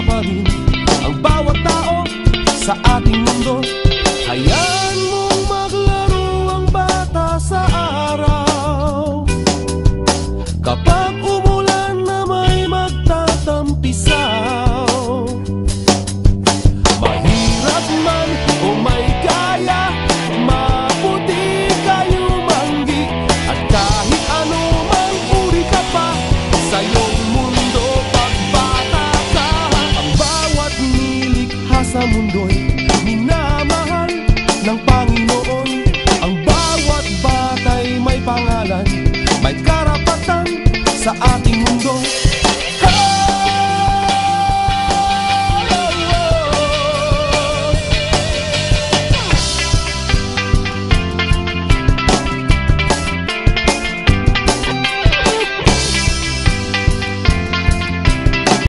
pa rin ang bawat tao sa ating mundo. Hayaan mong maglaro ang bata sa araw. Kapag umulan na may magtatampisaw, mahirap man o may kaya, mabuti kayo manggi. At kahit ano mang uri ka pa sa iyong mundo, pagbata ka, ang bawat nilikha sa mundo